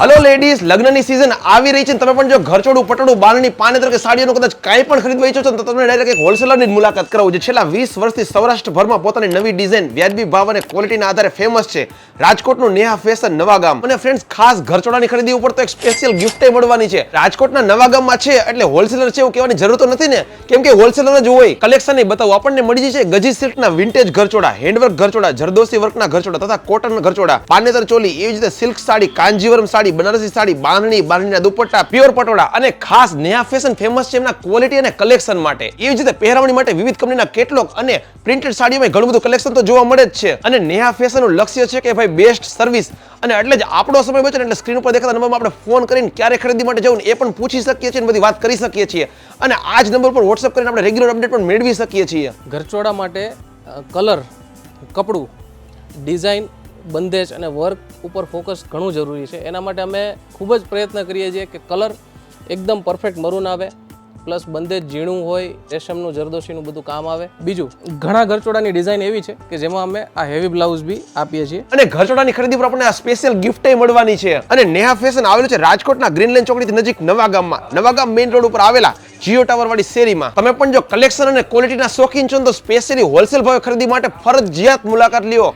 Hello ladies, લગ્નની season આવી રહી છે. તમે પણ જો ઘરચોડું પટોળું બાંધણી પાનેતર કે સાડીઓનું કદાચ કાંઈ પણ ખરીદવા ઈચ્છો છો તો તમને ડાયરેક્ટ એક હોલસેલરની જ મુલાકાત કરાવું. જે છેલ્લા 20 વર્ષથી સૌરાષ્ટ્રભરમાં પોતાની નવી ડિઝાઇન, વ્યાજબી ભાવ અને ક્વોલિટીના આધારે ફેમસ છે. રાજકોટનું નેહા ફેશન નવાગામ. અને ફ્રેન્ડ્સ, ખાસ ઘરચોડાની ખરીદી ઉપર તો એક સ્પેશિયલ ગિફ્ટ મળવાની છે. રાજકોટના નવાગામમાં છે એટલે હોલસેલર છે એવું કહેવાની જરૂર તો નથી ને, કેમ કે હોલસેલર જ હોય. કલેક્શન નહીં બતાવું, આપણને મળી જશે ગજી સિલ્કના વિન્ટેજ ઘરચોડા, હેન્ડવર્ક ઘરચોડા, જરદોસી વર્કના ઘરચોડા તથા કોટન ઘરચોડા, પાનેતર ચોલી, એવી જ રીતે સિલ્ક સાડી, કાંજીવરમ સાડી, બનારસી સાડી, બાંધણીના દુપટ્ટા, પ્યોર પટોળા અને ખાસ નેહા ફેશન ફેમસ છે એમના ક્વોલિટી અને કલેક્શન માટે. એવી જ રીતે પહેરવાની માટે વિવિધ કંપનીના કેટલોગ અને પ્રિન્ટેડ સાડીઓમાં ઘણું બધું કલેક્શન તો જોવા મળે જ છે. અને નેહા ફેશનનું લક્ષ્ય છે કે ભાઈ બેસ્ટ સર્વિસ, અને એટલે જ આપણો સમય બચે ને એટલે સ્ક્રીન ઉપર દેખાતા નંબરમાં આપણે ફોન કરીને ક્યારે ખરીદી માટે જવું એ પણ પૂછી શકીએ છીએ અને બધી વાત કરી શકીએ છીએ. અને આ જ નંબર પર વોટ્સઅપ કરીને આપણે રેગ્યુલર અપડેટ પણ મેળવી શકીએ છીએ. ઘરચોડા માટે કલર, કપડું, ડિઝાઇન, બંધેજ અને વર્ક ઉપર ફોકસ ઘણું જરૂરી છે. એના માટે અમે ખૂબ જ પ્રયત્ન કરીએ છીએ કે કલર એકદમ પરફેક્ટ મરૂન આવે, પ્લસ બંધેજ ઝીણું હોય, રેશમનું જરદોશીનું બધું કામ આવે. બીજું, ઘણા ઘરચોડાની ડિઝાઇન એવી છે કે જેમાં અમે આ હેવી બ્લાઉઝ બી આપીએ છીએ. અને ઘરચોડાની ખરીદી પર આપણને આ સ્પેશિયલ ગિફ્ટ મળવાની છે. અને નેહા ફેશન આવેલું છે રાજકોટના ગ્રીનલેન્ડ ચોકડીથી નજીક નવાગામમાં, નવાગામ મેઇન રોડ ઉપર આવેલા જીઓ ટાવર વાળી શેરીમાં. તમે પણ જો કલેક્શન અને ક્વોલિટીના શોખીન છો તો સ્પેશિયલી હોલસેલ ભાવે ખરીદી માટે ફરજિયાત મુલાકાત લ્યો.